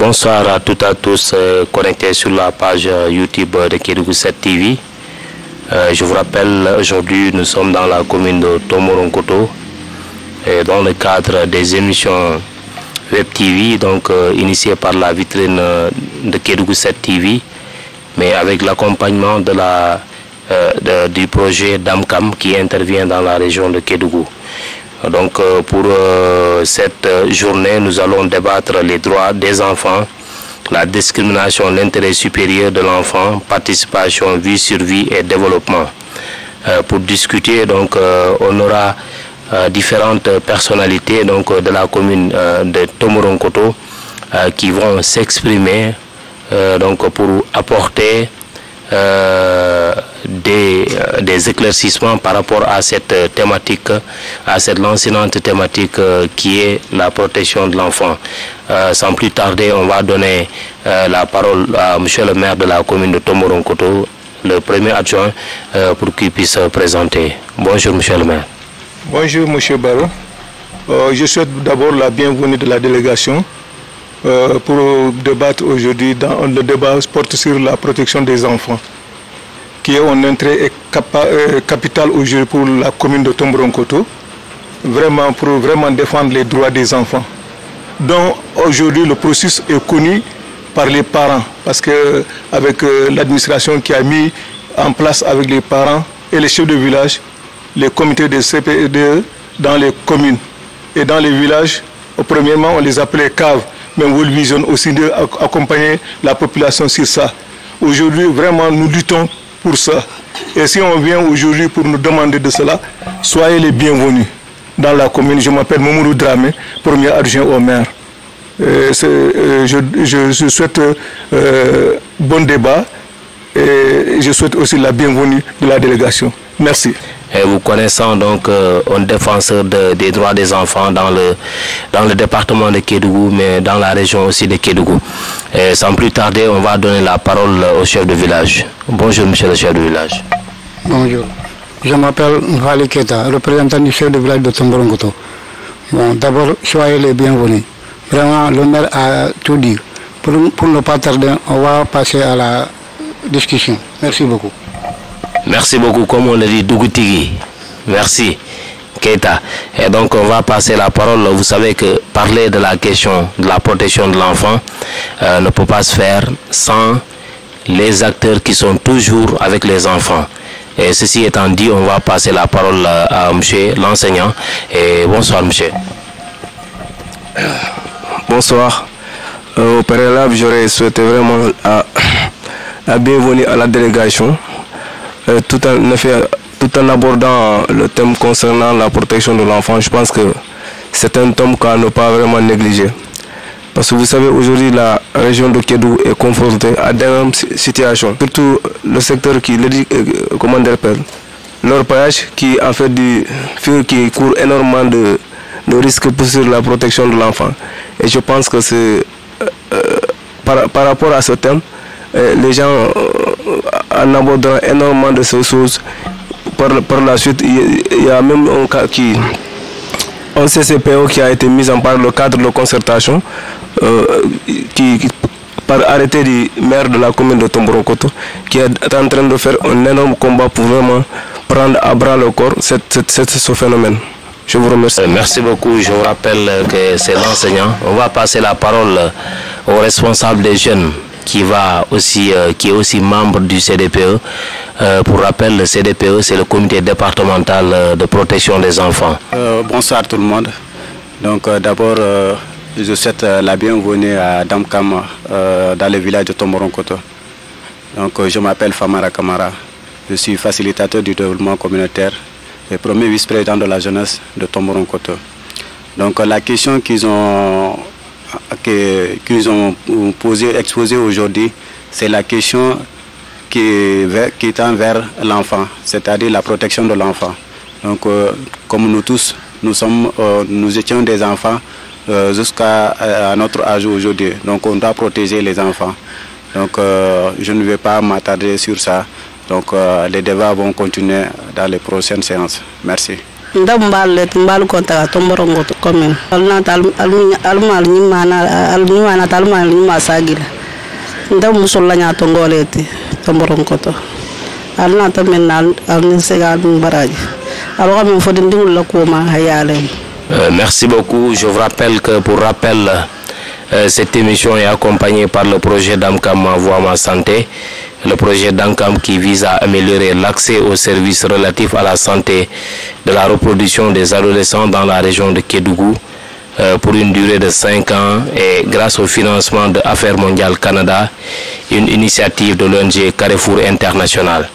Bonsoir à toutes et à tous connectés sur la page YouTube de Kédougou 7 TV. Je vous rappelle, aujourd'hui nous sommes dans la commune de Tomboronkoto et dans le cadre des émissions Web TV, donc initiées par la vitrine de Kédougou 7 TV, mais avec l'accompagnement du projet DAMCAM qui intervient dans la région de Kédougou. Donc pour cette journée, nous allons débattre les droits des enfants, la discrimination, l'intérêt supérieur de l'enfant, participation, vie, survie et développement. Pour discuter, donc on aura différentes personnalités donc de la commune de Tomboronkoto qui vont s'exprimer donc pour apporter des éclaircissements par rapport à cette thématique, à cette lancinante thématique qui est la protection de l'enfant. Sans plus tarder, on va donner la parole à monsieur le maire de la commune de Tomboronkoto, le premier adjoint, pour qu'il puisse se présenter. Bonjour monsieur le maire. Bonjour monsieur Barreau. Je souhaite d'abord la bienvenue de la délégation pour débattre aujourd'hui. Le débat porte sur la protection des enfants, qui est un intérêt capital aujourd'hui pour la commune de Tomboronkoto, vraiment pour défendre les droits des enfants. Donc aujourd'hui le processus est connu par les parents, parce que avec l'administration qui a mis en place avec les parents et les chefs de village, les comités de CPD dans les communes et dans les villages, premièrement on les appelait caves, mais World Vision aussi d'accompagner la population sur ça. Aujourd'hui vraiment nous luttons pour ça. Et si on vient aujourd'hui pour nous demander de cela, soyez les bienvenus dans la commune. Je m'appelle Mamoudou Dramé, premier adjoint au maire. Je souhaite bon débat et je souhaite aussi la bienvenue de la délégation. Merci. Et vous connaissant donc un défenseur des droits des enfants dans le département de Kédougou, mais dans la région aussi de Kédougou. Et sans plus tarder, on va donner la parole au chef de village. Bonjour monsieur le chef de village. Bonjour. Je m'appelle Vali Keta, représentant du chef de village de Tomboronkoto. Bon, d'abord, soyez les bienvenus. Vraiment, le maire a tout dit. Pour ne pas tarder, on va passer à la discussion. Merci beaucoup. Merci beaucoup, comme on le dit, Dougoutigi. Merci, Keita. Et donc, on va passer la parole. Vous savez que parler de la question de la protection de l'enfant ne peut pas se faire sans les acteurs qui sont toujours avec les enfants. Et ceci étant dit, on va passer la parole à monsieur l'enseignant. Et bonsoir, monsieur. Bonsoir. Au préalable, j'aurais souhaité vraiment la bienvenue à la délégation. Tout en abordant le thème concernant la protection de l'enfant, je pense que c'est un thème qu'on ne peut pas vraiment négliger. Parce que vous savez, aujourd'hui, la région de Kédougou est confrontée à d'énormes situations. Surtout le secteur qui, comment on appelle, l'orpaillage, qui en fait du feu qui court énormément de risques sur la protection de l'enfant. Et je pense que c'est par rapport à ce thème, les gens en aborderont énormément de ces choses. Par la suite, il y a même un cas un CCPO qui a été mis en place dans le cadre de concertation par arrêté du maire de la commune de Tomboronkoto, qui est en train de faire un énorme combat pour vraiment prendre à bras le corps ce phénomène. Je vous remercie. Merci beaucoup. Je vous rappelle que c'est l'enseignant. On va passer la parole au responsable des jeunes qui est aussi membre du CDPE. Pour rappel, le CDPE, c'est le comité départemental de protection des enfants. Bonsoir tout le monde. Donc d'abord, je souhaite la bienvenue à Damkam dans le village de Tomboronkoto. Donc je m'appelle Famara Kamara. Je suis facilitateur du développement communautaire et premier vice-président de la jeunesse de Tomboronkoto. Donc la question qu'ils ont exposée aujourd'hui, c'est la question qui tend vers l'enfant, c'est-à-dire la protection de l'enfant. Donc comme nous tous, nous étions des enfants jusqu'à notre âge aujourd'hui. Donc on doit protéger les enfants. Donc je ne vais pas m'attarder sur ça. Donc les débats vont continuer dans les prochaines séances. Merci. ndambal konta Tomborongo commune almal nyimana talmal nyima sagila ndam musolla nya tongoleti Tomborongo to alna tamen alni segal baraji alors même faut dindul la ko ma hayalem. Merci beaucoup. Je vous rappelle que pour rappel cette émission est accompagnée par le projet Damkam Ma Voix Ma Santé. Le projet Damkam qui vise à améliorer l'accès aux services relatifs à la santé de la reproduction des adolescents dans la région de Kédougou pour une durée de 5 ans et grâce au financement de Affaires mondiales Canada, une initiative de l'ONG Carrefour International.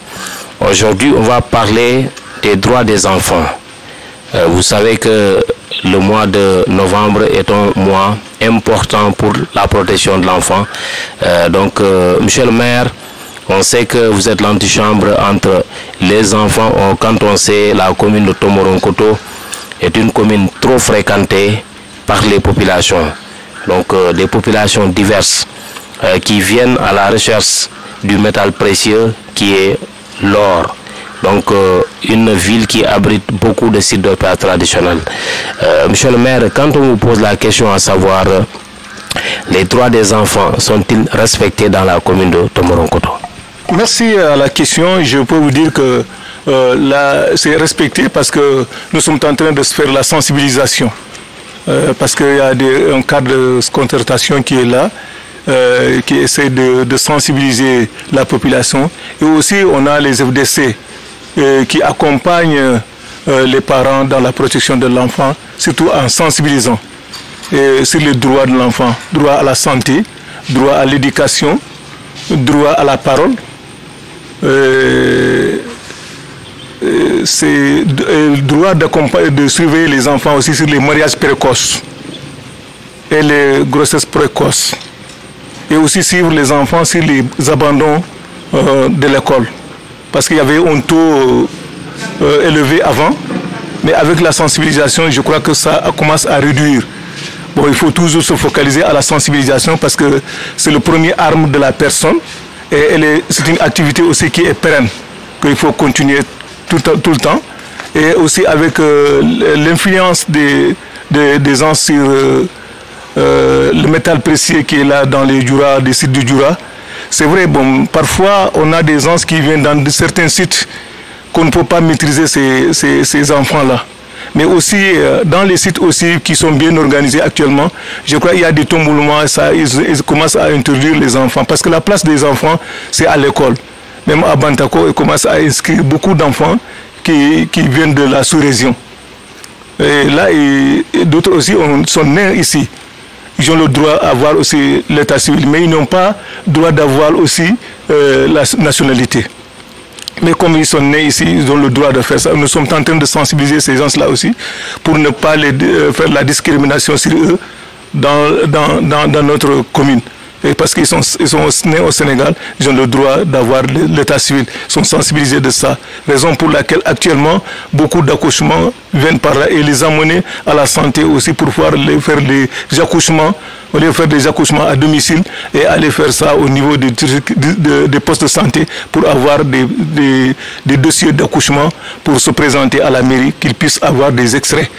Aujourd'hui, on va parler des droits des enfants. Vous savez que le mois de novembre est un mois important pour la protection de l'enfant. Monsieur le maire, on sait que vous êtes l'antichambre entre les enfants. Quand on sait la commune de Tomboronkoto est une commune trop fréquentée par les populations. Donc des populations diverses qui viennent à la recherche du métal précieux qui est l'or. Donc une ville qui abrite beaucoup de sites d'opéra traditionnels. Monsieur le maire, quand on vous pose la question à savoir les droits des enfants sont-ils respectés dans la commune de Tomboronkoto? Merci à la question. Je peux vous dire que c'est respecté parce que nous sommes en train de se faire la sensibilisation. Parce qu'il y a un cadre de concertation qui est là, qui essaie de sensibiliser la population. Et aussi, on a les FDC qui accompagnent les parents dans la protection de l'enfant, surtout en sensibilisant sur les droits de l'enfant, droit à la santé, droit à l'éducation, droit à la parole. C'est le droit de surveiller les enfants aussi sur les mariages précoces et les grossesses précoces. Et aussi suivre les enfants sur les abandons de l'école. Parce qu'il y avait un taux élevé avant, mais avec la sensibilisation, je crois que ça commence à réduire. Bon, il faut toujours se focaliser à la sensibilisation parce que c'est le premier arme de la personne et c'est une activité aussi qui est pérenne, qu'il faut continuer tout le temps. Et aussi avec l'influence des gens sur le métal précieux qui est là dans les Jura, des sites du Jura. C'est vrai, bon, parfois on a des gens qui viennent dans certains sites qu'on ne peut pas maîtriser ces enfants-là. Mais aussi dans les sites aussi qui sont bien organisés actuellement, je crois qu'il y a des tomboulements, ils commencent à introduire les enfants. Parce que la place des enfants, c'est à l'école. Même à Bantako, ils commencent à inscrire beaucoup d'enfants qui viennent de la sous-région. Et là, d'autres aussi sont nés ici. Ils ont le droit d'avoir aussi l'état civil, mais ils n'ont pas le droit d'avoir aussi la nationalité. Mais comme ils sont nés ici, ils ont le droit de faire ça. Nous sommes en train de sensibiliser ces gens-là aussi pour ne pas faire la discrimination sur eux dans notre commune. Et parce qu'ils sont nés au Sénégal, ils ont le droit d'avoir l'état civil, ils sont sensibilisés de ça. Raison pour laquelle actuellement, beaucoup d'accouchements viennent par là et les amener à la santé aussi pour pouvoir faire des accouchements, au lieu de faire des accouchements à domicile et aller faire ça au niveau des postes de santé pour avoir des dossiers d'accouchement pour se présenter à la mairie, qu'ils puissent avoir des extraits.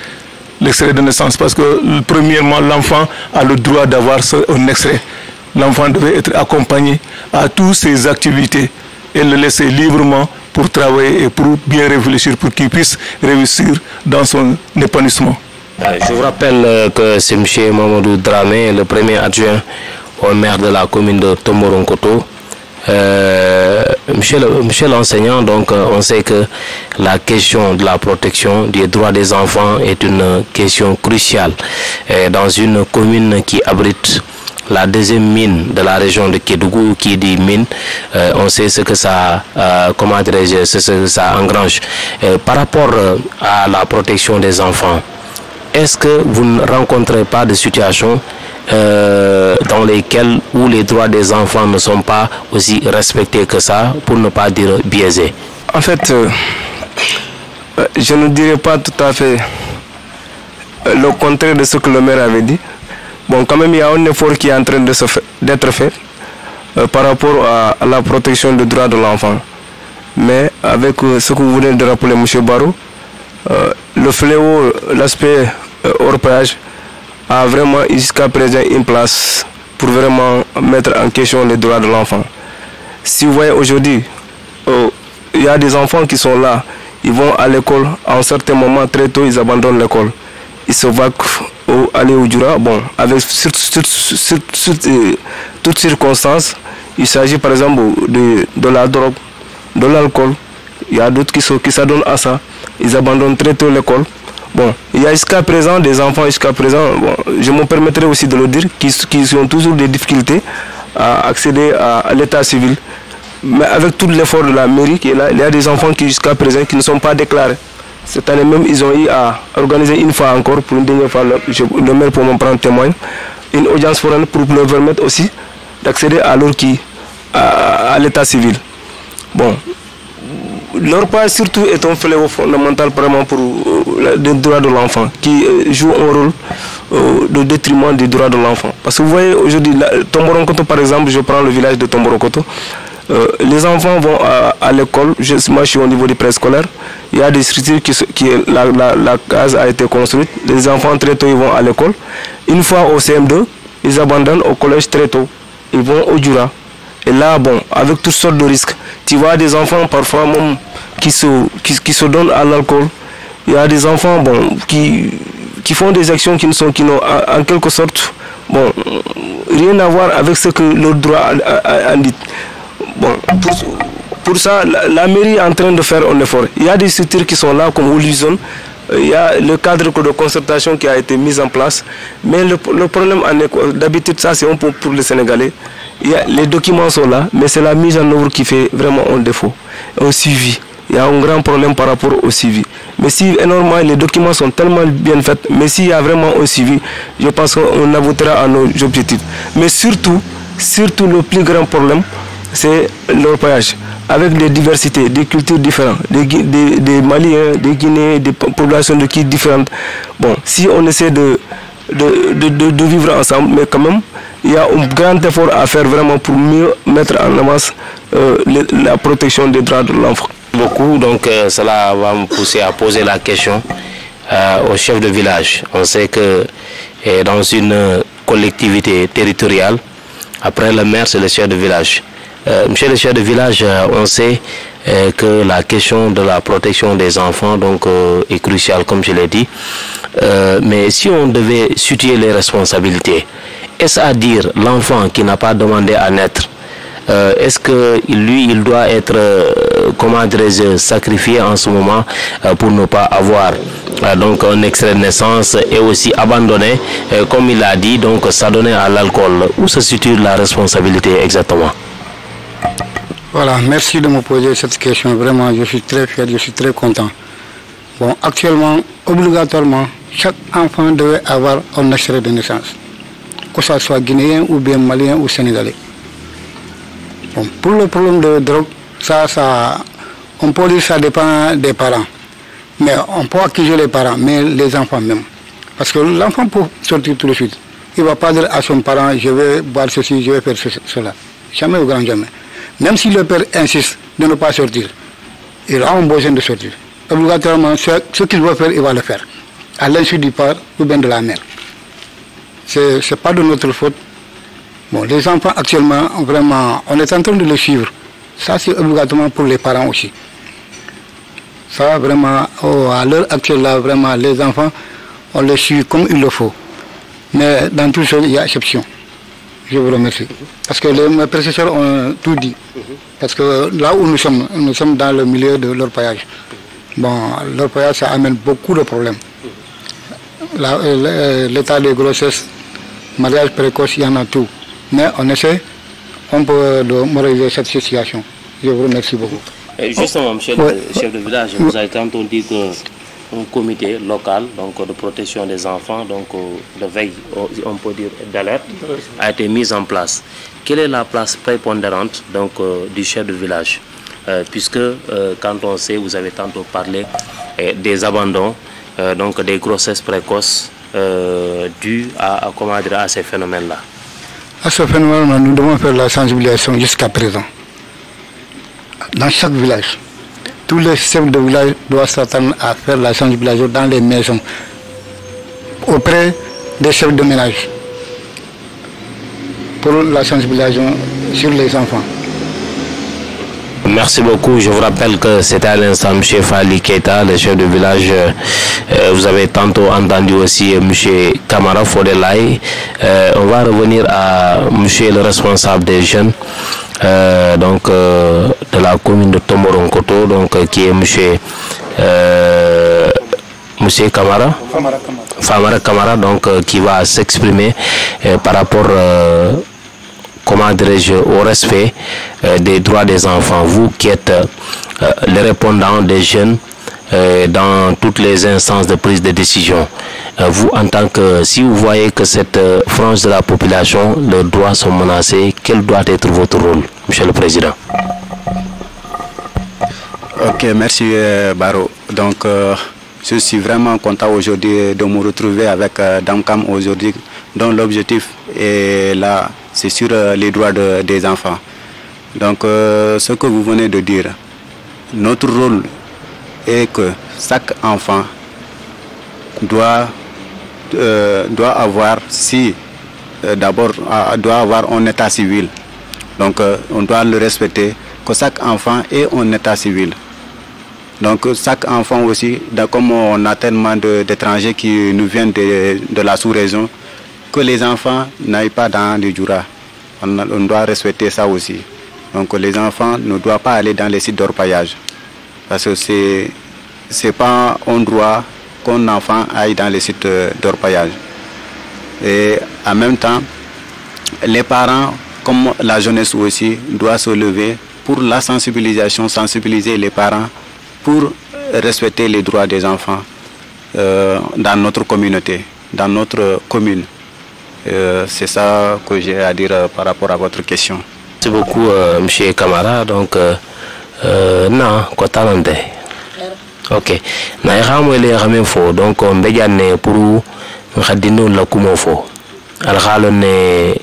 L'extrait de naissance, parce que premièrement, l'enfant a le droit d'avoir un extrait. L'enfant devait être accompagné à toutes ses activités et le laisser librement pour travailler et pour bien réfléchir, pour qu'il puisse réussir dans son épanouissement. Je vous rappelle que c'est M. Mamadou Dramé, le premier adjoint au maire de la commune de Tomboronkoto. Monsieur l'enseignant, donc on sait que la question de la protection des droits des enfants est une question cruciale dans une commune qui abrite la deuxième mine de la région de Kédougou. Qui dit mine, on sait ce que ça, ce que ça engrange. Par rapport à la protection des enfants, est-ce que vous ne rencontrez pas de situations dans lesquelles où les droits des enfants ne sont pas aussi respectés que ça, pour ne pas dire biaisés? En fait, je ne dirais pas tout à fait le contraire de ce que le maire avait dit. Bon, quand même, il y a un effort qui est en train d'être fait par rapport à la protection des droits de l'enfant. Mais avec ce que vous venez de rappeler, M. Barou, le le fléau, l'aspect orpaillage a vraiment jusqu'à présent une place pour vraiment mettre en question les droits de l'enfant. Si vous voyez aujourd'hui, il y a des enfants qui sont là, ils vont à l'école, à un certain moment, très tôt, ils abandonnent l'école. Ils se vaquent aller au Djoura. Bon, avec toutes circonstances, il s'agit par exemple de la drogue, de l'alcool. Il y a d'autres qui s'adonnent à ça. Ils abandonnent très tôt l'école. Bon, il y a jusqu'à présent des enfants, bon, je me permettrai aussi de le dire, qui ont toujours des difficultés à accéder à l'état civil. Mais avec tout l'effort de la mairie qui est là, il y a des enfants qui jusqu'à présent qui ne sont pas déclarés. Cette année même, ils ont eu à organiser une fois encore, pour une dernière fois, le maire pour m'en prendre témoin, une audience foraine pour leur permettre aussi d'accéder à l'état civil. Bon, leur part surtout est un fléau fondamental vraiment pour les droits de l'enfant, qui joue un rôle de détriment des droits de l'enfant. Parce que vous voyez aujourd'hui, Tomboronkoto par exemple, je prends le village de Tomboronkoto, les enfants vont à l'école, moi je suis au niveau du préscolaire, il y a des structures la case a été construite, les enfants très tôt ils vont à l'école, une fois au CM2, ils abandonnent au collège très tôt, ils vont au Djoura. Et là, bon, avec toutes sortes de risques, tu vois des enfants parfois même qui se donnent à l'alcool, il y a des enfants bon, qui font des actions qui n'ont en quelque sorte bon, rien à voir avec ce que le droit indique. Bon, pour ça, la mairie est en train de faire un effort. Il y a des structures qui sont là, comme Houlizon. Il y a le cadre de concertation qui a été mis en place. Mais le problème, d'habitude, ça c'est un peu pour les Sénégalais. Les documents sont là, mais c'est la mise en œuvre qui fait vraiment un défaut. Un suivi. Il y a un grand problème par rapport au suivi. Mais si énormément, les documents sont tellement bien faits, mais s'il y a vraiment un suivi, je pense qu'on aboutira à nos objectifs. Mais surtout le plus grand problème, c'est l'orpaillage, avec des diversités, des cultures différentes, des Maliens, des Guinéens, des populations de qui différentes. Bon, si on essaie de vivre ensemble, mais quand même, il y a un grand effort à faire vraiment pour mieux mettre en avance la protection des droits de l'enfant. Beaucoup, donc cela va me pousser à poser la question au chef de village. On sait que dans une collectivité territoriale, après le maire, c'est le chef de village. Monsieur le chef de village, on sait que la question de la protection des enfants donc, est cruciale, comme je l'ai dit. Mais si on devait situer les responsabilités, est-ce à dire l'enfant qui n'a pas demandé à naître, est-ce que lui, il doit être, comment dirais-je, sacrifié en ce moment pour ne pas avoir donc un extrait de naissance et aussi abandonné, comme il a dit, donc s'adonner à l'alcool? Où se situe la responsabilité exactement? Voilà, merci de me poser cette question. Vraiment, je suis très fier, je suis très content. Bon, actuellement, obligatoirement, chaque enfant devait avoir un extrait de naissance, que ce soit guinéen ou bien malien ou sénégalais. Bon, pour le problème de drogue, on peut dire que ça dépend des parents. Mais on peut accuser les parents, mais les enfants même. Parce que l'enfant peut sortir tout de suite. Il ne va pas dire à son parent, je vais boire ceci, je vais faire cela. Jamais au grand jamais. Même si le père insiste de ne pas sortir, il a un besoin de sortir. Obligatoirement, ce qu'il veut faire, il va le faire. À l'insu du père ou bien de la mère. Ce n'est pas de notre faute. Bon, les enfants actuellement, vraiment, on est en train de les suivre. Ça, c'est obligatoirement pour les parents aussi. Ça, vraiment, à l'heure actuelle, là, vraiment, les enfants, on les suit comme il le faut. Mais dans tout ça, il y a exception. Je vous remercie. Parce que mes prédécesseurs ont tout dit. Parce que là où nous sommes dans le milieu de l'orpaillage. Bon, l'orpaillage, ça amène beaucoup de problèmes. L'état de grossesse, mariage précoce, il y en a tout. Mais on essaie, on peut moraliser cette situation. Je vous remercie beaucoup. Justement, monsieur le chef de village, vous avez tantôt dit qu'un comité local donc, de protection des enfants, donc de veille, on peut dire d'alerte, a été mis en place. Quelle est la place prépondérante donc, du chef de village? Puisque quand on sait, vous avez tantôt parlé des abandons, donc des grossesses précoces dues à ces phénomènes-là. À ce phénomène, nous devons faire la sensibilisation jusqu'à présent. Dans chaque village. tous les chefs de village doivent s'attendre à faire la sensibilisation dans les maisons, auprès des chefs de ménage, pour la sensibilisation sur les enfants. Merci beaucoup. Je vous rappelle que c'était à l'instant M. Fali Keita, le chef de village. Vous avez tantôt entendu aussi M. Kamara Fodelay. On va revenir à M. le responsable des jeunes de la commune de Tomboronkoto, qui est M. Kamara. Famara Kamara, qui va s'exprimer par rapport comment dirais-je, au respect des droits des enfants. Vous qui êtes les répondants des jeunes dans toutes les instances de prise de décision, vous en tant que, si vous voyez que cette frange de la population, leurs droits sont menacés, quel doit être votre rôle, Monsieur le Président? Ok, merci Baro. Donc, je suis vraiment content aujourd'hui de me retrouver avec Damkam aujourd'hui, dont l'objectif est là, c'est sur les droits des enfants. Donc, ce que vous venez de dire, notre rôle est que chaque enfant doit avoir, doit avoir un état civil. Donc, on doit le respecter, que chaque enfant ait un état civil. Donc, chaque enfant aussi, comme on a tellement d'étrangers qui nous viennent de la sous-région, que les enfants n'aillent pas dans les Djoura. On doit respecter ça aussi. Donc les enfants ne doivent pas aller dans les sites d'orpaillage. Parce que c'est pas un droit qu'un enfant aille dans les sites d'orpaillage. Et en même temps, les parents, comme la jeunesse aussi, doivent se lever pour la sensibilisation, sensibiliser les parents pour respecter les droits des enfants dans notre communauté, dans notre commune. C'est ça que j'ai à dire par rapport à votre question. Merci beaucoup, M. Kamara. Donc, non, quoi talente. Ok. Na iramu ele ramen fo. Donc, on béjane pour khadino la kumo fo. Al khalone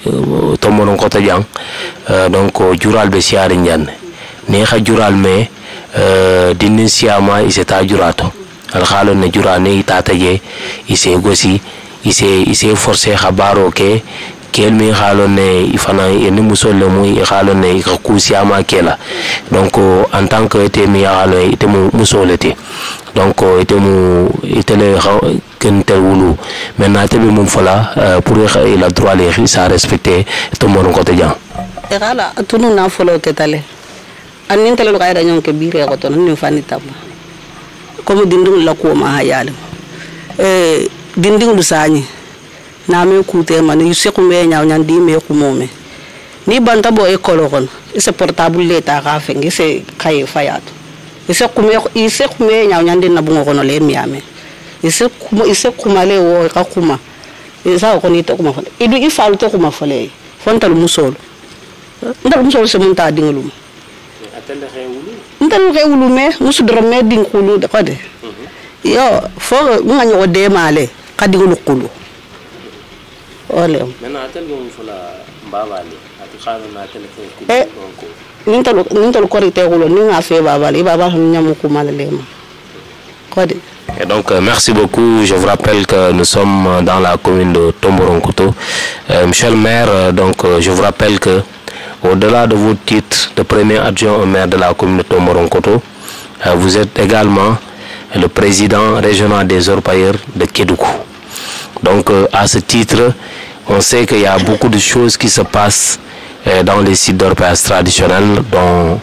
tomonon kota jang. Donc, jural be siari nyan. Ne kha jural me dinin siama iseta jurato. Al khalone jurane itataje ise gosi. Il s'est forcé à baro que mi halone ifana yeni musole mu halone ka kusiama kela. Donc en tant que était mi halone était musolete. Donc était le kentel wulu. Maintenant te bi fala pour il a droit les à respecter tout mon côté jan. Egala tunu na folo ketale. Anin tele lo kayda nyon ke bire ko ton ni fani tamba. Comme dindu la ko ma hayale. Dinding lusani na me kute man yuse ko me nyaaw nyan di me ko momé ni banta bo école kon c'est portable l'état ka fengi c'est kay fayat ise ko me nyaaw nyan di na bu ngono le miame ise ko male wo ka kuma isa ko ni to kuma fale idu ifalu to kuma fale fontal musol ndal musol se munta dingulum atende xewulu ndal xewulu me musu drame dingulu de ko de yo fo nga ñoo démalé kadi ngulu kulu ole maintenant atel ngum fula mbabali ati xana na téléphone ko nintalo korité gulo ni nga fe babali baba ñamu ko malalema kodi. Et donc merci beaucoup. Je vous rappelle que nous sommes dans la commune de Tomboronkoto. Monsieur le maire, donc je vous rappelle que au-delà de vos titres de premier adjoint au maire de la commune de Tomboronkoto, vous êtes également le président régional des orpailleurs de Kédougou. Donc à ce titre, on sait qu'il y a beaucoup de choses qui se passent dans les sites d'orpaillage traditionnels, dont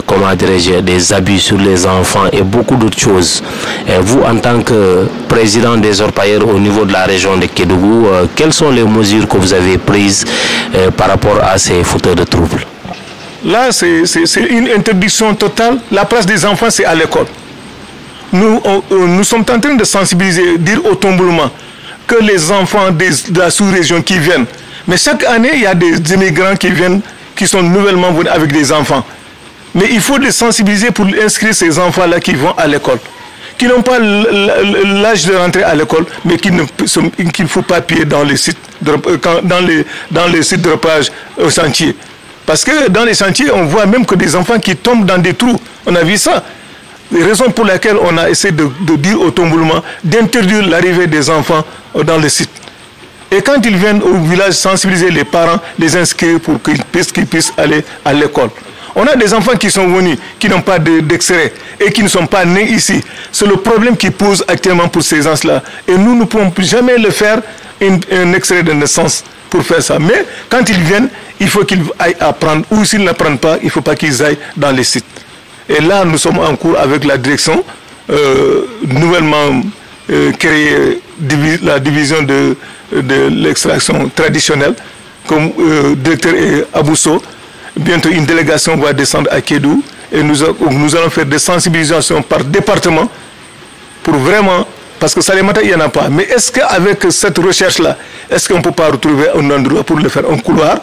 comment dirais-je, des abus sur les enfants et beaucoup d'autres choses. Et vous, en tant que président des orpailleurs au niveau de la région de Kédougou, quelles sont les mesures que vous avez prises par rapport à ces fauteurs de troubles? Là, c'est une interdiction totale. La place des enfants, c'est à l'école. Nous sommes en train de sensibiliser, dire au Tomboulement que les enfants de la sous-région qui viennent, mais chaque année, il y a des immigrants qui viennent, qui sont nouvellement venus avec des enfants. Mais il faut les sensibiliser pour inscrire ces enfants-là qui vont à l'école, qui n'ont pas l'âge de rentrer à l'école, mais qu'il ne faut pas piller dans les sites de repage au sentier. Parce que dans les sentiers, on voit même que des enfants qui tombent dans des trous. On a vu ça. Raison pour laquelle on a essayé de dire au Tomboulouma d'interdire l'arrivée des enfants dans le site. Et quand ils viennent au village, sensibiliser les parents, les inscrire pour qu'ils puissent aller à l'école. On a des enfants qui sont venus, qui n'ont pas d'extrait et qui ne sont pas nés ici. C'est le problème qui pose actuellement pour ces gens-là. Et nous ne pouvons plus jamais le faire, un extrait de naissance pour faire ça. Mais quand ils viennent, il faut qu'ils aillent apprendre. Ou s'ils n'apprennent pas, il ne faut pas qu'ils aillent dans les sites. Et là, nous sommes en cours avec la direction, nouvellement créée, la division de l'extraction traditionnelle, comme directeur Abousso. Bientôt, une délégation va descendre à Kédou et nous allons faire des sensibilisations par département pour vraiment, parce que Salémata, il n'y en a pas. Mais est-ce qu'avec cette recherche-là, est-ce qu'on ne peut pas retrouver un endroit pour le faire, un couloir?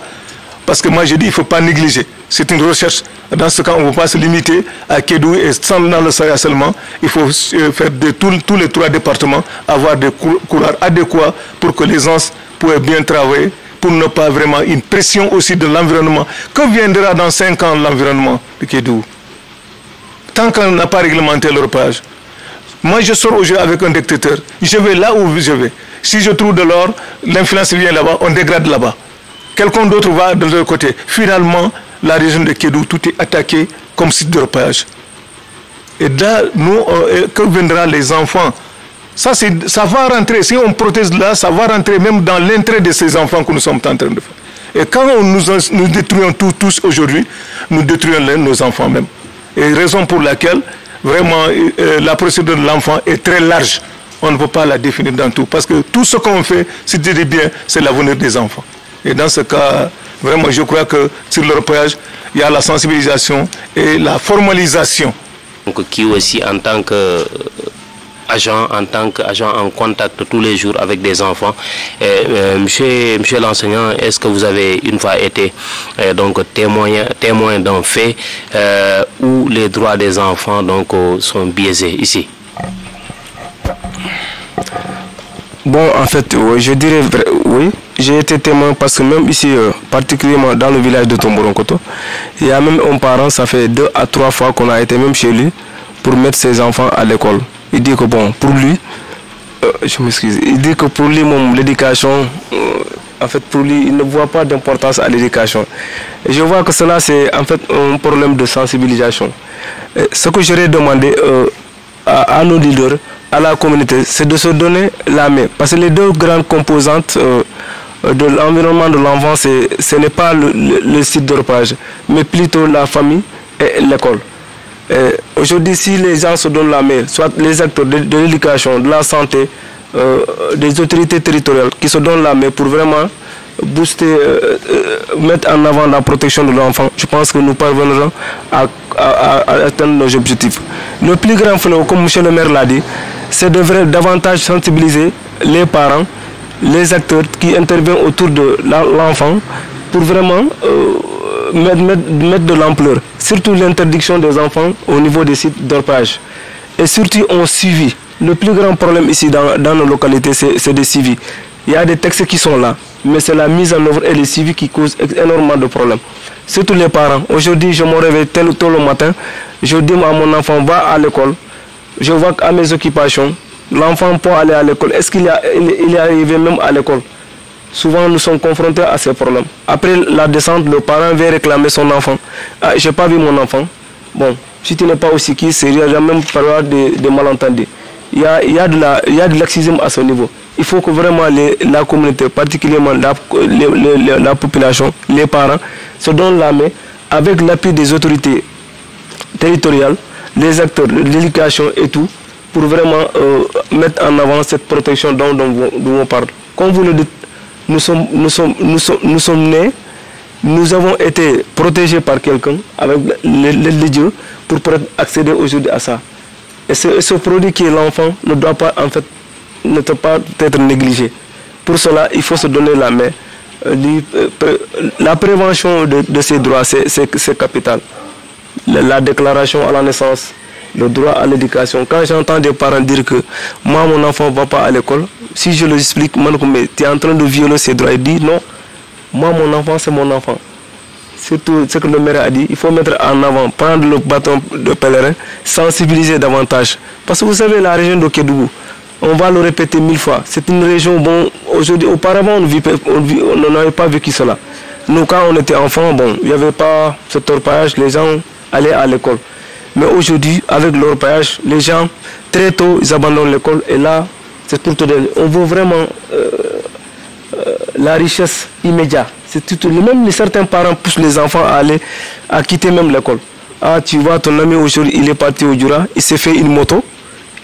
Parce que moi, je dis, il ne faut pas négliger. C'est une recherche. Dans ce cas, on ne peut pas se limiter à Kédou et sans dans le Sahara seulement. Il faut faire de tous les 3 départements, avoir des couloirs adéquats pour que les gens puissent bien travailler, pour ne pas vraiment une pression aussi de l'environnement. Que viendra dans 5 ans l'environnement de Kédou? Tant qu'on n'a pas réglementé le repage. Moi, je sors aujourd'hui avec un détecteur. Je vais là où je vais. Si je trouve de l'or, l'influence vient là-bas, on dégrade là-bas. Quelqu'un d'autre va de l'autre côté. Finalement, la région de Kédou, tout est attaqué comme site de repage. Et là, nous, que viendra les enfants? Ça va rentrer, si on protège là, ça va rentrer même dans l'intérêt de ces enfants que nous sommes en train de faire. Et quand nous détruisons tous aujourd'hui, nous détruisons nos enfants même. Et raison pour laquelle, vraiment, la procédure de l'enfant est très large. On ne peut pas la définir dans tout. Parce que tout ce qu'on fait, si tu dis bien, c'est l'avenir des enfants. Et dans ce cas, vraiment, je crois que sur le repérage, il y a la sensibilisation et la formalisation. Donc, qui aussi, en tant qu'agent en contact tous les jours avec des enfants. Monsieur l'enseignant, est-ce que vous avez une fois été témoin d'un fait où les droits des enfants sont biaisés ici? Bon, en fait, oui, je dirais oui. J'ai été témoin parce que même ici, particulièrement dans le village de Tomboronkoto, il y a même un parent, ça fait 2 à 3 fois qu'on a été même chez lui pour mettre ses enfants à l'école. Il dit que bon, pour lui, je m'excuse, il dit que pour lui, l'éducation, en fait, pour lui, il ne voit pas d'importance à l'éducation. Et je vois que cela, c'est en fait un problème de sensibilisation. Et ce que j'aurais demandé à nos leaders, à la communauté, c'est de se donner la main. Parce que les 2 grandes composantes de l'environnement de l'enfant, ce n'est pas le site de repage, mais plutôt la famille et l'école. Aujourd'hui, si les gens se donnent la main, soit les acteurs de l'éducation, de la santé, des autorités territoriales qui se donnent la main pour vraiment booster, mettre en avant la protection de l'enfant, je pense que nous parviendrons à atteindre nos objectifs. Le plus grand fléau, comme M. le maire l'a dit, c'est de davantage sensibiliser les parents, les acteurs qui interviennent autour de l'enfant pour vraiment mettre de l'ampleur. Surtout l'interdiction des enfants au niveau des sites d'orpaillage. Et surtout, on suivi. Le plus grand problème ici dans nos localités, c'est des suivis. Il y a des textes qui sont là, mais c'est la mise en œuvre et les suivis qui causent énormément de problèmes. Surtout les parents. Aujourd'hui, je me réveille tôt le matin, je dis à mon enfant, va à l'école. Je vois qu'à mes occupations, l'enfant peut aller à l'école. Est-ce qu'il est arrivé même à l'école? Souvent, nous sommes confrontés à ces problèmes. Après la descente, le parent vient réclamer son enfant. Ah, je n'ai pas vu mon enfant. Bon, si tu n'es pas aussi qui, il y a même parfois des malentendus. Il y a de laxisme à ce niveau. Il faut que vraiment la communauté, particulièrement la population, les parents, se donnent la main avec l'appui des autorités territoriales, les acteurs de l'éducation et tout, pour vraiment mettre en avant cette protection dont on parle. Comme vous le dites, nous sommes nés, nous avons été protégés par quelqu'un avec les dieux pour accéder aujourd'hui à ça. Et ce produit qui est l'enfant ne doit pas être négligé. Pour cela, il faut se donner la main. La prévention de ces droits, c'est capital. La déclaration à la naissance, le droit à l'éducation. Quand j'entends des parents dire que moi, mon enfant ne va pas à l'école, si je leur explique, mais tu es en train de violer ces droits, ils disent non, moi, mon enfant, c'est mon enfant. surtout ce que le maire a dit, il faut mettre en avant, prendre le bâton de pèlerin, sensibiliser davantage. Parce que vous savez, la région de Kédougou, on va le répéter 1000 fois, c'est une région, bon, aujourd'hui, auparavant, on n'avait pas vécu cela. Nous, quand on était enfants, bon, il n'y avait pas ce torpillage, les gens allaient à l'école. Mais aujourd'hui, avec le repérage, les gens, très tôt, ils abandonnent l'école. Et là, c'est pour te donner. On veut vraiment la richesse immédiate. Même certains parents poussent les enfants à quitter même l'école. Ah, tu vois, ton ami aujourd'hui, il est parti au Djoura, il s'est fait une moto.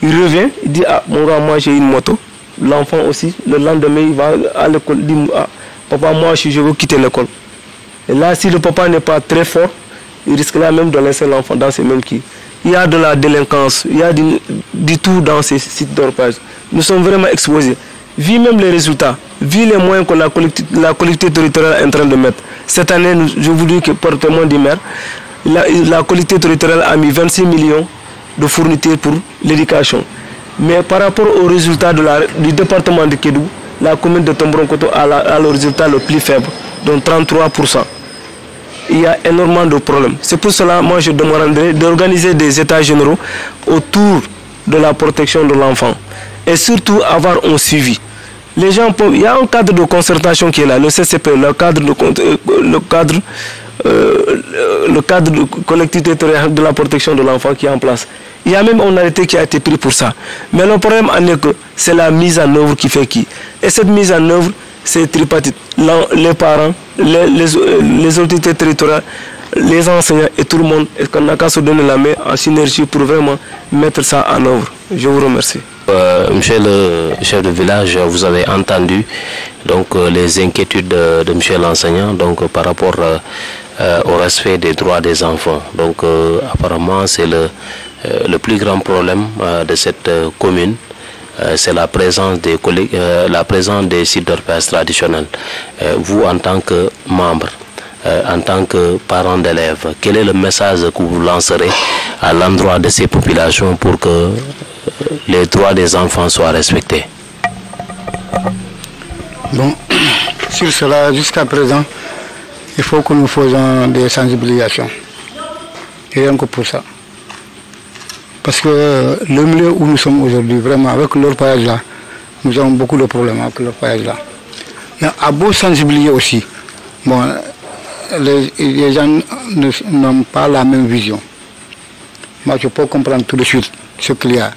Il revient, il dit, ah, mon gars, moi j'ai une moto. L'enfant aussi, le lendemain, il va à l'école. Il dit, ah, papa, moi je veux quitter l'école. Et là, si le papa n'est pas très fort, il risque là même de laisser l'enfant dans ces mêmes quilles. Il y a de la délinquance, il y a du tout dans ces sites d'orpaillage. Nous sommes vraiment exposés. Vu même les résultats, vu les moyens que la collectivité territoriale est en train de mettre. Cette année, je vous dis que par témoin du maire, la collectivité territoriale a mis 26 millions de fournitures pour l'éducation. Mais par rapport aux résultats du département de Kédougou, la commune de Tomboronkoto a le résultat le plus faible, donc 33%. Il y a énormément de problèmes. C'est pour cela, moi, je demanderai d'organiser des états généraux autour de la protection de l'enfant. Et surtout, avoir un suivi. Les gens il y a un cadre de concertation qui est là, le CCP, le cadre de collectivité territoriale de la protection de l'enfant qui est en place. Il y a même un arrêté qui a été pris pour ça. Mais le problème est que c'est la mise en œuvre qui fait qui. Et cette mise en œuvre, c'est tripartite. Les parents, les autorités territoriales, les enseignants et tout le monde, qu'on n'a qu'à se donner la main en synergie pour vraiment mettre ça en œuvre. Je vous remercie. Monsieur le chef de village, vous avez entendu donc, les inquiétudes de monsieur l'enseignant donc, par rapport au respect des droits des enfants. Donc apparemment c'est le plus grand problème de cette commune. C'est la présence des sites d'orpaillage traditionnels. Vous, en tant que membre, en tant que parent d'élèves, quel est le message que vous lancerez à l'endroit de ces populations pour que les droits des enfants soient respectés? Bon, sur cela, jusqu'à présent, il faut que nous fassions des sensibilisations. Et rien que pour ça. Parce que le milieu où nous sommes aujourd'hui, vraiment, avec l'orpaillage là, nous avons beaucoup de problèmes avec l'orpaillage là. Mais à beau sensibiliser aussi, bon, les gens n'ont pas la même vision. Moi, je peux comprendre tout de suite ce qu'il y a,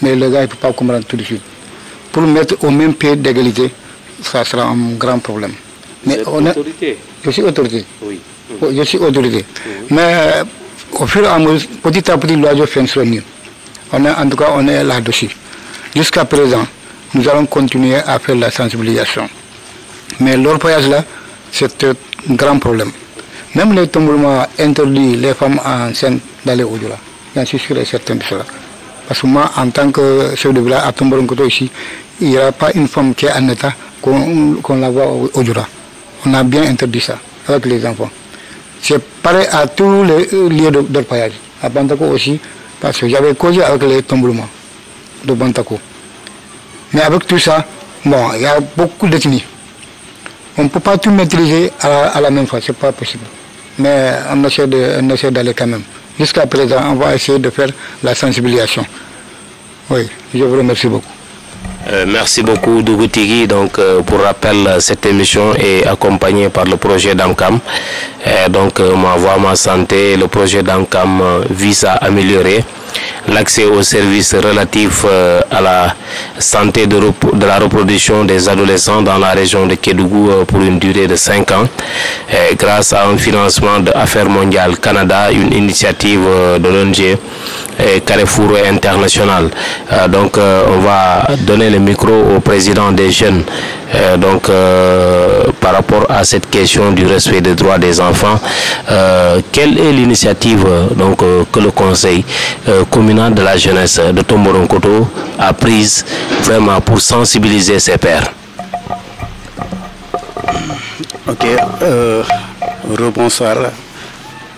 mais les gars ne peuvent pas comprendre tout de suite. Pour mettre au même pied d'égalité, ça sera un grand problème. Mais vous êtes autorité? Je suis autorité. Oui. Je suis autorité. Mais au fur et à mesure, petit à petit, l'oiseau fait son nid. En tout cas, on est là-dessus. Jusqu'à présent, nous allons continuer à faire la sensibilisation. Mais l'orpaillage là, c'est un grand problème. Même les tombolements interdits les femmes enceintes d'aller au Djoura. J'en suis sûr et certain de cela. Parce que moi, en tant que chef de village à Tomboronkoto ici, il n'y aura pas une femme qui est en état qu'on la voit au Djoura. On a bien interdit ça avec les enfants. C'est pareil à tous les lieux d'orpaillage. À Bantako aussi, parce que j'avais causé avec les tombolements de Bantako. Mais avec tout ça, bon, il y a beaucoup d'ethnies. On ne peut pas tout maîtriser à la même fois, ce n'est pas possible. Mais on essaie d'aller quand même. Jusqu'à présent, on va essayer de faire la sensibilisation. Oui, je vous remercie beaucoup. Merci beaucoup Dougou Tigui. Donc pour rappel, cette émission est accompagnée par le projet d'AMCAM. Donc Ma Voix Ma Santé, le projet d'AMCAM vise à améliorer l'accès aux services relatifs à la santé de la reproduction des adolescents dans la région de Kédougou pour une durée de 5 ans, grâce à un financement de Affaires mondiales Canada, une initiative de l'ONG Carrefour International. Donc on va donner le micro au président des jeunes par rapport à cette question du respect des droits des enfants. Quelle est l'initiative que le conseil communal de la jeunesse de Tomboronkoto a prise vraiment pour sensibiliser ses pairs? Ok, rebonsoir.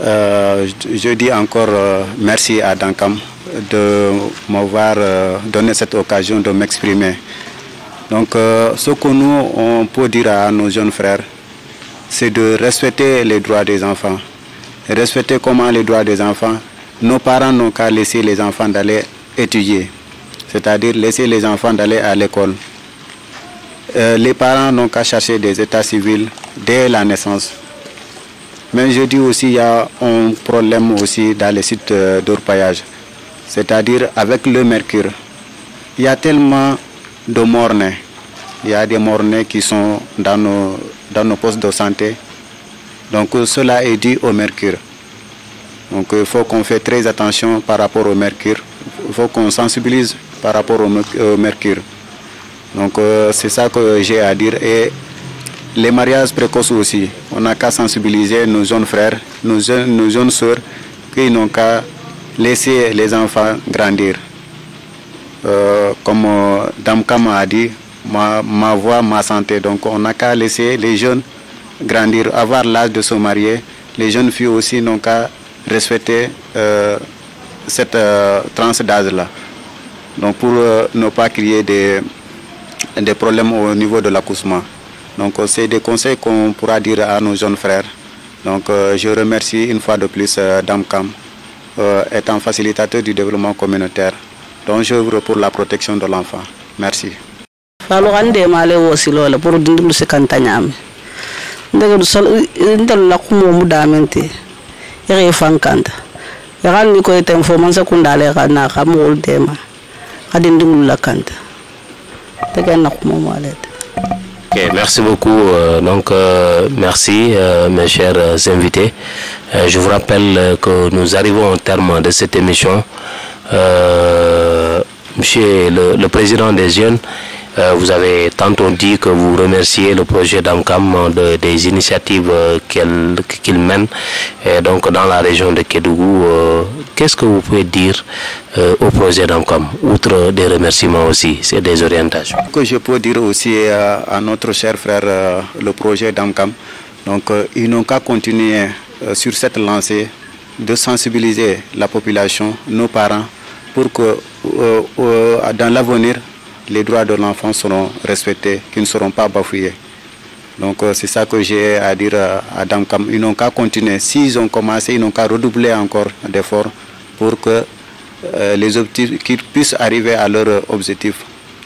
Je dis encore merci à Dankam de m'avoir donné cette occasion de m'exprimer. Donc ce que nous on peut dire à nos jeunes frères, c'est de respecter les droits des enfants. Respecter comment les droits des enfants? Nos parents n'ont qu'à laisser les enfants d'aller étudier, c'est-à-dire laisser les enfants d'aller à l'école. Les parents n'ont qu'à chercher des états civils dès la naissance. Mais je dis aussi, il y a un problème aussi dans les sites d'orpaillage, c'est-à-dire avec le mercure. Il y a tellement de morts-nés. Il y a des morts-nés qui sont dans nos postes de santé. Donc cela est dû au mercure. Donc il faut qu'on fasse très attention par rapport au mercure. Il faut qu'on sensibilise par rapport au mercure. Donc c'est ça que j'ai à dire. Et les mariages précoces aussi, on n'a qu'à sensibiliser nos jeunes frères, nos jeunes sœurs, qui n'ont qu'à laisser les enfants grandir. Comme Dame Kam a dit, ma voix, ma santé. Donc on n'a qu'à laisser les jeunes grandir, avoir l'âge de se marier. Les jeunes filles aussi n'ont qu'à respecter cette tranche d'âge-là. Donc pour ne pas créer des problèmes au niveau de l'accouchement. Donc c'est des conseils qu'on pourra dire à nos jeunes frères. Donc je remercie une fois de plus Dame Kam, étant facilitateur du développement communautaire. Donc j'œuvre pour la protection de l'enfant. Merci. Okay, merci beaucoup. Merci mes chers invités. Je vous rappelle que nous arrivons au terme de cette émission. Monsieur le président des jeunes, vous avez tantôt dit que vous remerciez le projet Dame Kam des initiatives qu'il mène donc dans la région de Kédougou. Qu'est-ce que vous pouvez dire au projet Dame Kam, outre des remerciements aussi, c'est des orientations? Ce que je peux dire aussi à notre cher frère, le projet Dame Kam, donc ils n'ont qu'à continuer sur cette lancée de sensibiliser la population, nos parents, pour que dans l'avenir, les droits de l'enfant seront respectés, qu'ils ne seront pas bafouillés. Donc c'est ça que j'ai à dire à Dame Kam. Ils n'ont qu'à continuer. S'ils ont commencé, ils n'ont qu'à redoubler encore d'efforts pour que les objectifs, qu'ils puissent arriver à leur objectif,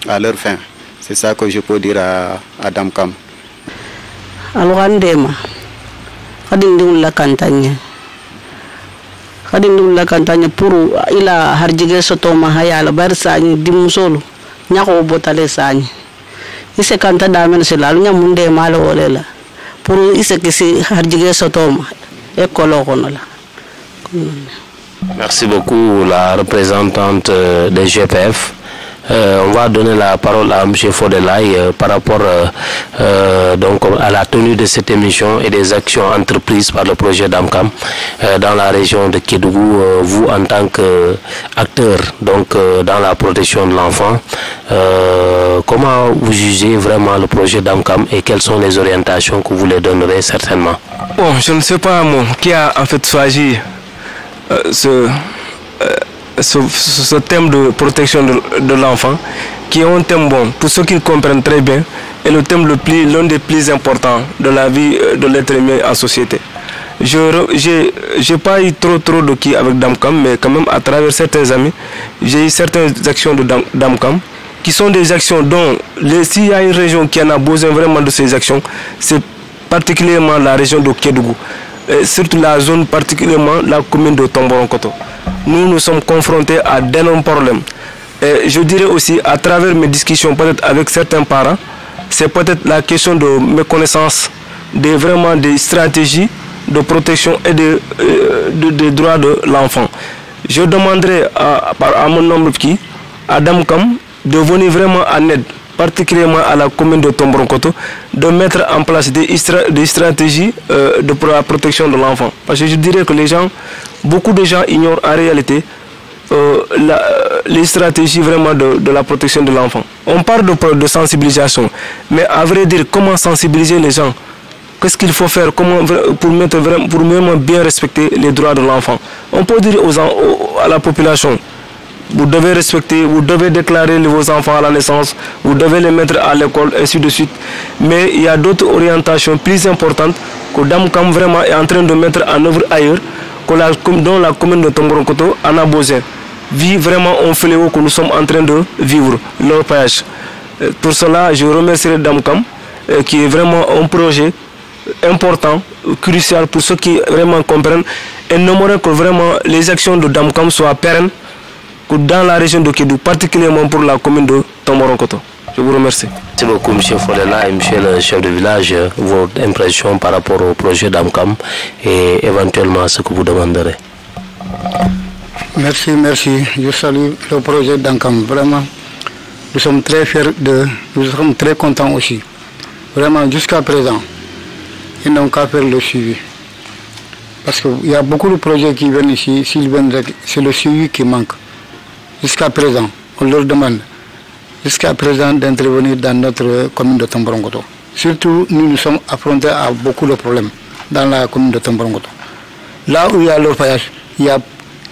à leur fin. C'est ça que je peux dire à Dame Kam. Alors andema, kadindul la campagne. Kadindul la campagne pour ila harjige soto mahayala barsani dimsolo. Nyako botale sani ise kanta damen sila nya munde malo olela pour ise kisi harjige sotoma ekolo konola. Merci beaucoup la représentante des GPF. On va donner la parole à M. Fodelay par rapport donc à la tenue de cette émission et des actions entreprises par le projet Dame Kam dans la région de Kédougou. Vous en tant qu'acteur donc dans la protection de l'enfant, comment vous jugez vraiment le projet Dame Kam et quelles sont les orientations que vous les donnerez certainement? Bon, je ne sais pas moi qui a en fait choisi ce thème de protection de l'enfant, qui est un thème bon pour ceux qui comprennent très bien, et le thème l'un des plus importants de la vie de l'être humain en société. Je n'ai pas eu trop de qui avec Dame Kam, mais quand même à travers certains amis, j'ai eu certaines actions de Dame Kam qui sont des actions dont s'il y a une région qui en a besoin vraiment de ces actions, c'est particulièrement la région de Kédougou. Surtout la zone, particulièrement la commune de Tomboronkoto. Nous sommes confrontés à d'énormes problèmes. Et je dirais aussi, à travers mes discussions peut-être avec certains parents, c'est peut-être la question de méconnaissance vraiment des stratégies de protection et des droits de l'enfant. Je demanderai à mon nombre à Dame Kam de venir vraiment en aide, particulièrement à la commune de Tomboronkoto, de mettre en place des stratégies pour la protection de l'enfant. Parce que je dirais que beaucoup de gens ignorent en réalité les stratégies vraiment de la protection de l'enfant. On parle de sensibilisation, mais à vrai dire, comment sensibiliser les gens? Qu'est-ce qu'il faut faire pour vraiment bien respecter les droits de l'enfant? On peut dire à la population, vous devez respecter, vous devez déclarer vos enfants à la naissance, vous devez les mettre à l'école, ainsi de suite. Mais il y a d'autres orientations plus importantes que Damkam vraiment est en train de mettre en œuvre ailleurs, dont la commune de Tomboronkoto en a besoin. Vit vraiment un fléau que nous sommes en train de vivre, l'orpaillage. Pour cela, je remercierai Damkam, qui est vraiment un projet important, crucial pour ceux qui vraiment comprennent. Et n'aimerait que vraiment les actions de Damkam soient pérennes dans la région de Kédou, particulièrement pour la commune de Tomboronkoto. Je vous remercie. Merci beaucoup, M. Folela et M. le chef de village. Votre impression par rapport au projet Damkam et éventuellement ce que vous demanderez. Merci, merci. Je salue le projet Damkam. Vraiment, nous sommes très fiers nous sommes très contents aussi. Vraiment, jusqu'à présent, ils n'ont qu'à faire le suivi. Parce qu'il y a beaucoup de projets qui viennent ici, c'est le suivi qui manque. Jusqu'à présent, on leur demande, jusqu'à présent, d'intervenir dans notre commune de Tomboronkoto. Surtout, nous sommes affrontés à beaucoup de problèmes dans la commune de Tomboronkoto. Là où il y a l'orpaillage, il y a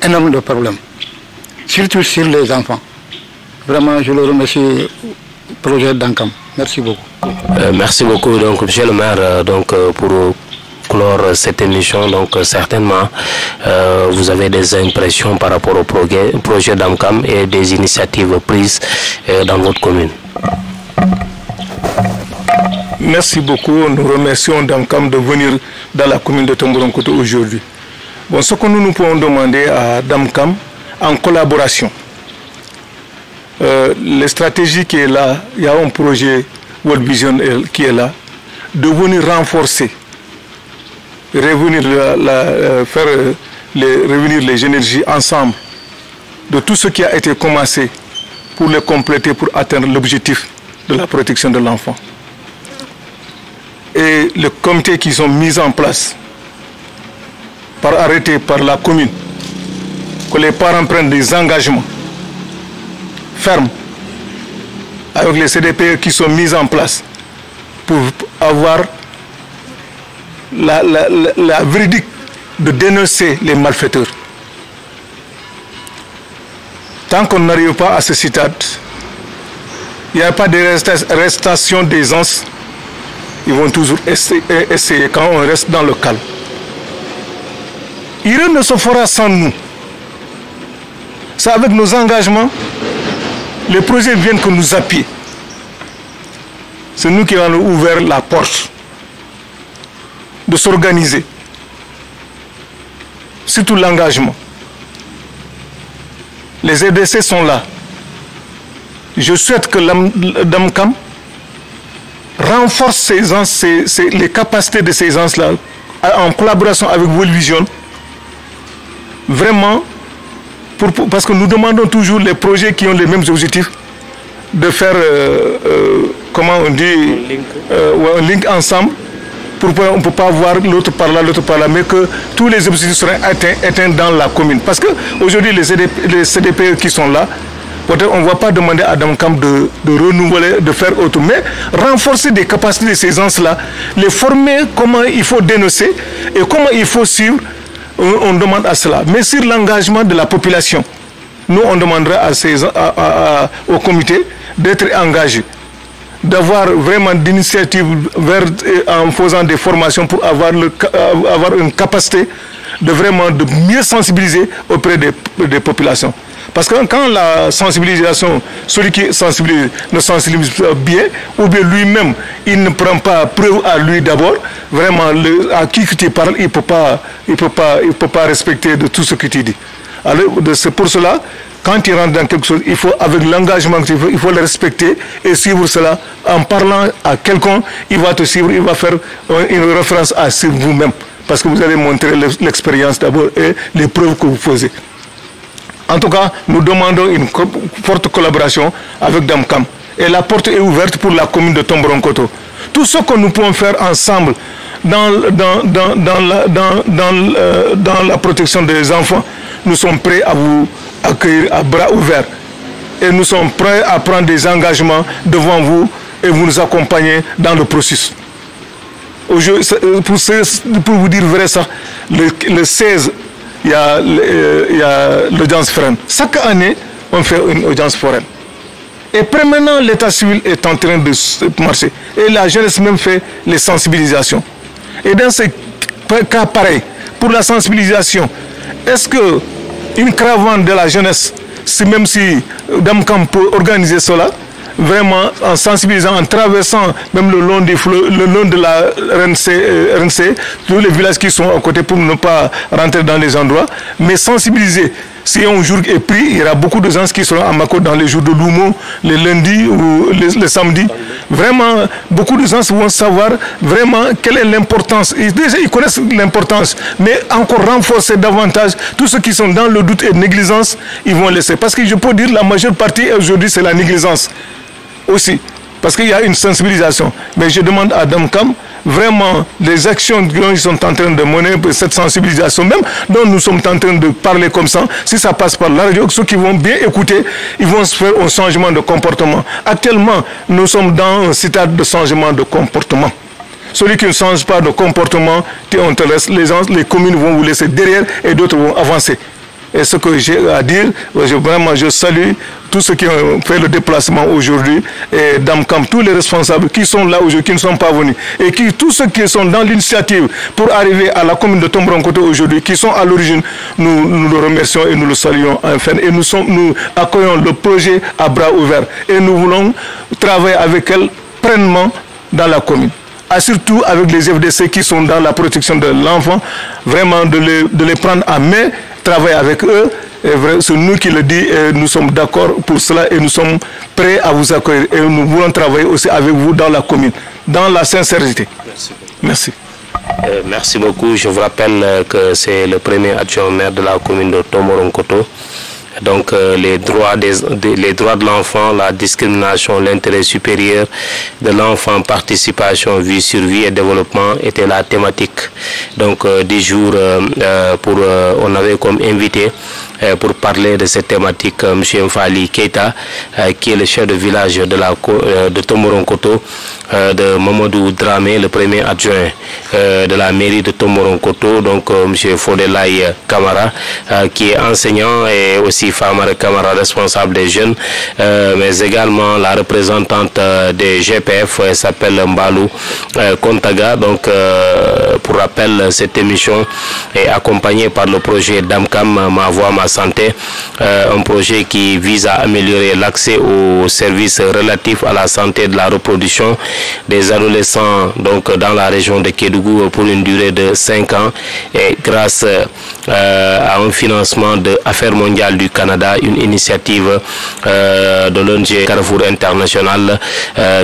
énormément de problèmes, surtout sur les enfants. Vraiment, je le remercie, projet Damkam. Merci beaucoup. Merci beaucoup, donc, monsieur le maire, pour clore cette émission. Donc, certainement, vous avez des impressions par rapport au projet Damkam et des initiatives prises dans votre commune. Merci beaucoup. Nous remercions Damkam de venir dans la commune de Tomboronkoto aujourd'hui. Bon, ce que nous pouvons demander à Damkam, en collaboration, les stratégies qui est là, il y a un projet World Vision qui est là, de venir renforcer, revenir revenir les énergies ensemble de tout ce qui a été commencé pour les compléter, pour atteindre l'objectif de la protection de l'enfant. Et les comités qui sont mis en place, par arrêté par la commune, que les parents prennent des engagements fermes avec les CDP qui sont mis en place pour avoir la véridique de dénoncer les malfaiteurs. Tant qu'on n'arrive pas à ce stade, il n'y a pas de restation d'aisance. Ils vont toujours essayer quand on reste dans le calme. Rien ne se fera sans nous. C'est avec nos engagements, les projets viennent que nous appuyer. C'est nous qui avons ouvert la porte de s'organiser. Surtout l'engagement. Les EDC sont là. Je souhaite que Damkam renforce les capacités de ces gens-là en collaboration avec World Vision. Vraiment, parce que nous demandons toujours les projets qui ont les mêmes objectifs de faire, comment on dit, un link ensemble. On ne peut pas voir l'autre par là, mais que tous les objectifs seraient atteints dans la commune. Parce qu'aujourd'hui, les CDP qui sont là, peut-être on ne va pas demander à Damkam de renouveler, de faire autre, mais renforcer des capacités de ces gens-là, les former comment il faut dénoncer et comment il faut suivre, on demande à cela. Mais sur l'engagement de la population, nous on demandera au comité d'être engagé, d'avoir vraiment d'initiatives en faisant des formations pour avoir une capacité de vraiment de mieux sensibiliser auprès des populations. Parce que quand la sensibilisation, celui qui sensibilise ne sensibilise pas bien, ou bien lui-même, il ne prend pas preuve à lui d'abord, vraiment, à qui tu parles, il ne peut pas respecter de tout ce que tu dis. Alors, c'est pour cela, quand il rentre dans quelque chose, il faut, avec l'engagement, il faut le respecter et suivre cela. En parlant à quelqu'un, il va te suivre, il va faire une référence à vous-même. Parce que vous allez montrer l'expérience d'abord et les preuves que vous posez. En tout cas, nous demandons une forte collaboration avec Damkam. Et la porte est ouverte pour la commune de Tomboronkoto. Tout ce que nous pouvons faire ensemble dans la protection des enfants, nous sommes prêts à vous accueillir à bras ouverts. Et nous sommes prêts à prendre des engagements devant vous et vous nous accompagner dans le processus. Pour vous dire vrai ça, le 16, il y a l'audience freine. Chaque année, on fait une audience foraine. Et maintenant, l'état civil est en train de marcher. Et la jeunesse même fait les sensibilisations. Et dans ces cas pareils, pour la sensibilisation, est-ce que une caravane de la jeunesse, même si Damkam peut organiser cela, vraiment en sensibilisant, en traversant même le long des fleuves, le long de la RNC, tous les villages qui sont à côté pour ne pas rentrer dans les endroits, mais sensibiliser. Si un jour est pris, il y aura beaucoup de gens qui seront à Mako dans les jours de Lumo, les lundis ou les samedis. Vraiment, beaucoup de gens vont savoir vraiment quelle est l'importance. Déjà, ils connaissent l'importance, mais encore renforcer davantage. Tous ceux qui sont dans le doute et négligence, ils vont laisser. Parce que je peux dire la majeure partie aujourd'hui, c'est la négligence aussi. Parce qu'il y a une sensibilisation. Mais je demande à Damkam, vraiment, les actions qu'ils sont en train de mener pour cette sensibilisation, même dont nous sommes en train de parler comme ça, si ça passe par la radio, ceux qui vont bien écouter, ils vont se faire un changement de comportement. Actuellement, nous sommes dans un stade de changement de comportement. Celui qui ne change pas de comportement, on te laisse, les communes vont vous laisser derrière et d'autres vont avancer. Et ce que j'ai à dire, vraiment je salue tous ceux qui ont fait le déplacement aujourd'hui, et Damkam, tous les responsables qui sont là aujourd'hui, qui ne sont pas venus, et tous ceux qui sont dans l'initiative pour arriver à la commune de Tomboronkoto aujourd'hui, qui sont à l'origine, nous le remercions et nous le saluons enfin. Et nous accueillons le projet à bras ouverts et nous voulons travailler avec elle pleinement dans la commune. Et surtout avec les FDC qui sont dans la protection de l'enfant, vraiment de les prendre à main, travailler avec eux. C'est nous qui le disons et nous sommes d'accord pour cela et nous sommes prêts à vous accueillir. Et nous voulons travailler aussi avec vous dans la commune, dans la sincérité. Merci. Merci beaucoup. Je vous rappelle que c'est le premier adjoint au maire de la commune de Tomboronkoto. Donc les droits de l'enfant, la discrimination, l'intérêt supérieur de l'enfant, participation, vie, survie et développement était la thématique donc du jour. On avait comme invité pour parler de cette thématique M. Mfali Keita, qui est le chef de village de Tomboronkoto, de Mamadou Dramé, le premier adjoint de la mairie de Tomboronkoto, donc M. Fodelay Kamara, qui est enseignant, et aussi Famara Kamara, responsable des jeunes, mais également la représentante des GPF, elle s'appelle Mbalou Kontaga. Donc pour rappel, cette émission est accompagnée par le projet Damkam, Ma Voix, Ma Santé, un projet qui vise à améliorer l'accès aux services relatifs à la santé de la reproduction des adolescents donc dans la région de Kédougou pour une durée de 5 ans, et grâce à un financement de Affaires mondiales du Canada, une initiative de l'ONG Carrefour International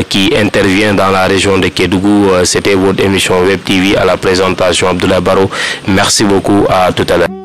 qui intervient dans la région de Kédougou. C'était votre émission Web TV, à la présentation Abdoulaye Baro. Merci beaucoup, à tout à l'heure.